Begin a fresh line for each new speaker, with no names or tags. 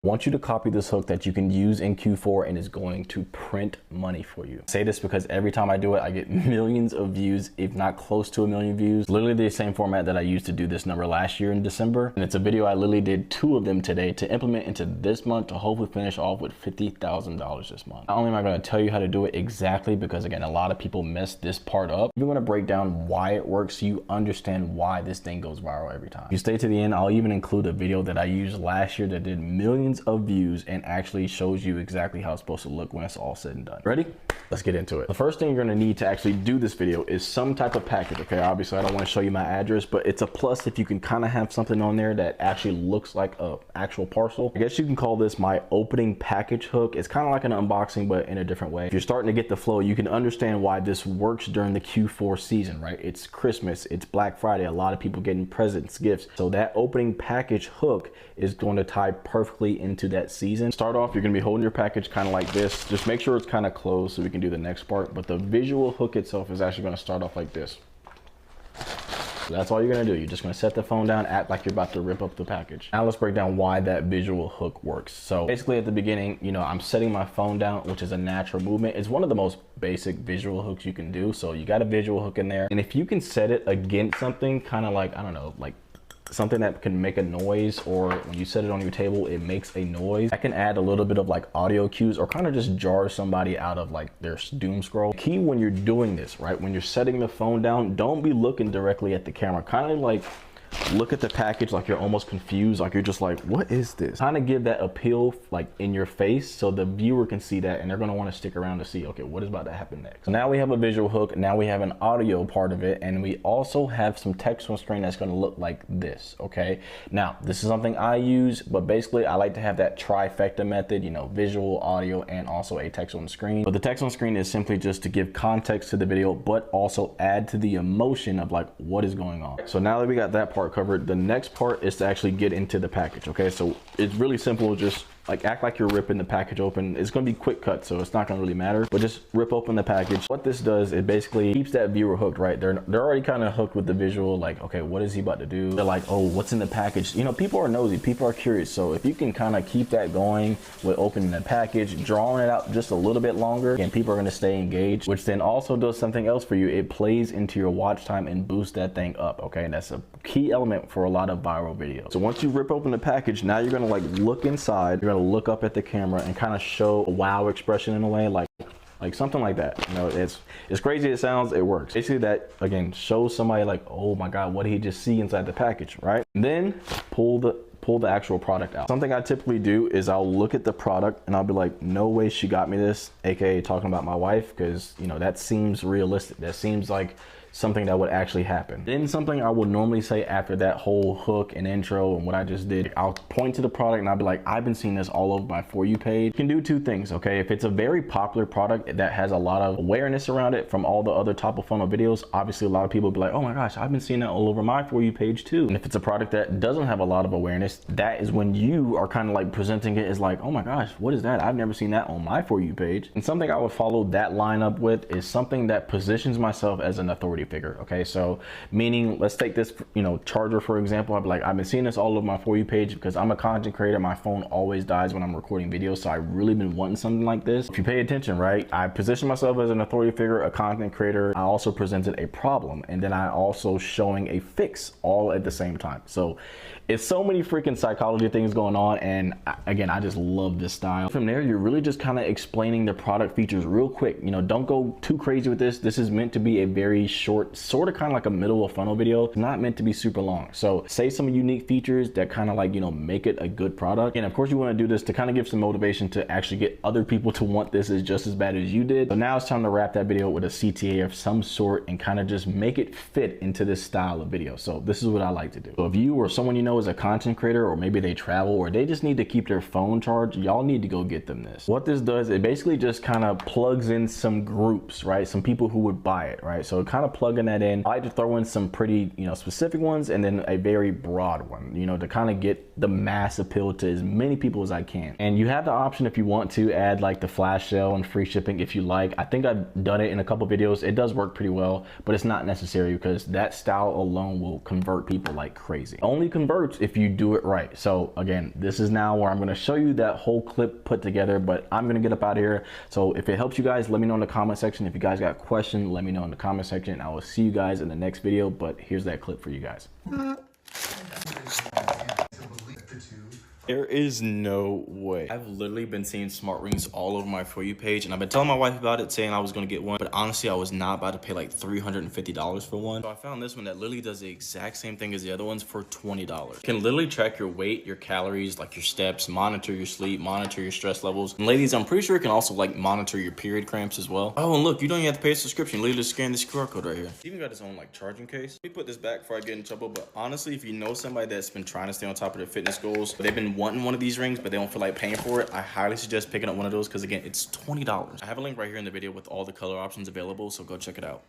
I want you to copy this hook that you can use in Q4 and is going to print money for you. I say this because every time I do it, I get millions of views, if not close to 1 million views. Literally the same format that I used to do this number last year in December. And it's a video I literally did 2 of them today to implement into this month to hopefully finish off with $50,000 this month. Not only am I going to tell you how to do it exactly, because again, a lot of people mess this part up. We're going to break down why it works so you understand why this thing goes viral every time. If you stay to the end, I'll even include a video that I used last year that did millions of views and actually shows you exactly how it's supposed to look when it's all said and done. Ready? Let's get into it. The first thing you're going to need to actually do this video is some type of package. Okay, obviously I don't want to show you my address, but it's a plus if you can kind of have something on there that actually looks like a actual parcel. I guess you can call this my opening package hook. It's kind of like an unboxing, but in a different way. If you're starting to get the flow, you can understand why this works during the Q4 season, right? It's Christmas, it's Black Friday, a lot of people getting presents, gifts. So that opening package hook is going to tie perfectly into that season. Start off, you're going to be holding your package kind of like this. Just make sure it's kind of closed so we can do the next part. But the visual hook itself is actually going to start off like this. So that's all you're going to do. You're just going to set the phone down, act like you're about to rip up the package. Now let's break down why that visual hook works. So basically at the beginning, you know, I'm setting my phone down, which is a natural movement. It's one of the most basic visual hooks you can do. So you got a visual hook in there. And if you can set it against something kind of like, I don't know, like something that can make a noise, or when you set it on your table it makes a noise, that can add a little bit of like audio cues or kind of just jar somebody out of like their doom scroll. Key when you're doing this, right, when you're setting the phone down, don't be looking directly at the camera. Kind of like look at the package like you're almost confused, like you're just like, what is this? Kind of give that appeal like in your face so the viewer can see that and they're going to want to stick around to see, okay, what is about to happen next. So now we have a visual hook, now we have an audio part of it, and we also have some text on screen that's going to look like this. Okay, now this is something I use, but basically I like to have that trifecta method, you know, visual, audio, and also a text on screen. But the text on screen is simply just to give context to the video, but also add to the emotion of like what is going on. So now that we got that part covered, the next part is to actually get into the package. Okay, so it's really simple. Just like act like you're ripping the package open. It's going to be quick cut, so it's not going to really matter, but just rip open the package. What this does, it basically keeps that viewer hooked, right? They're already kind of hooked with the visual, like, okay, what is he about to do? They're like, oh, what's in the package? You know, people are nosy, people are curious. So if you can kind of keep that going with opening the package, drawing it out just a little bit longer, and people are going to stay engaged, which then also does something else for you. It plays into your watch time and boosts that thing up. Okay, and that's a key element for a lot of viral videos. So once you rip open the package, now you're going to like look inside, you're going to look up at the camera and kind of show a wow expression in a way, like something like that. You know, it's crazy it sounds, it works. Basically that again shows somebody like, oh my god, what did he just see inside the package, right? And then pull the actual product out. Something I typically do is I'll look at the product and I'll be like, no way she got me this, aka talking about my wife, because you know that seems realistic, that seems like something that would actually happen. Then something I would normally say after that whole hook and intro and what I just did, I'll point to the product and I'll be like, I've been seeing this all over my For You page. You can do 2 things, okay? If it's a very popular product that has a lot of awareness around it from all the other top of funnel videos, obviously a lot of people will be like, oh my gosh, I've been seeing that all over my For You page too. And if it's a product that doesn't have a lot of awareness, that is when you are kind of like presenting it as like, oh my gosh, what is that? I've never seen that on my For You page. And something I would follow that lineup with is something that positions myself as an authority figure. Okay, so meaning, let's take this, you know, charger for example. I'd be like, I've been seeing this all over my For You page because I'm a content creator. My phone always dies when I'm recording videos, so I've really been wanting something like this. If you pay attention, right, I position myself as an authority figure, a content creator. I also presented a problem, and then I also showing a fix all at the same time. So it's so many freaking psychology things going on, and again, I just love this style. From there, you're really just kind of explaining the product features real quick. You know, don't go too crazy with this. This is meant to be a very short, sort of kind of like a middle of funnel video. It's not meant to be super long. So say some unique features that kind of like, you know, make it a good product. And of course you want to do this to kind of give some motivation to actually get other people to want this as just as bad as you did. So now it's time to wrap that video with a CTA of some sort and kind of just make it fit into this style of video. So this is what I like to do. So if you or someone you know is a content creator, or maybe they travel, or they just need to keep their phone charged, y'all need to go get them this. What this does, it basically just kind of plugs in some groups, right? Some people who would buy it, right? So kind of plugging that in. I like to throw in some pretty, you know, specific ones and then a very broad one, you know, to kind of get the mass appeal to as many people as I can. And you have the option if you want to add like the flash sale and free shipping if you like. I think I've done it in a couple videos. It does work pretty well, but it's not necessary because that style alone will convert people like crazy. Only converts if you do it right. So again, this is now where I'm gonna show you that whole clip put together, but I'm gonna get up out of here. So if it helps you guys, let me know in the comment section. If you guys got questions, let me know in the comment section. I will see you guys in the next video, but here's that clip for you guys. There is no way. I've literally been seeing smart rings all over my For You page, and I've been telling my wife about it, saying I was gonna get one, but honestly, I was not about to pay like $350 for one. So I found this one that literally does the exact same thing as the other ones for $20. You can literally track your weight, your calories, like your steps, monitor your sleep, monitor your stress levels. And ladies, I'm pretty sure it can also like monitor your period cramps as well. Oh, and look, you don't even have to pay a subscription. Literally just scan this QR code right here. It's even got its own like charging case. Let me put this back before I get in trouble, but honestly, if you know somebody that's been trying to stay on top of their fitness goals, but they've been wanting one of these rings, but they don't feel like paying for it, I highly suggest picking up one of those because again, it's $20. I have a link right here in the video with all the color options available, so go check it out.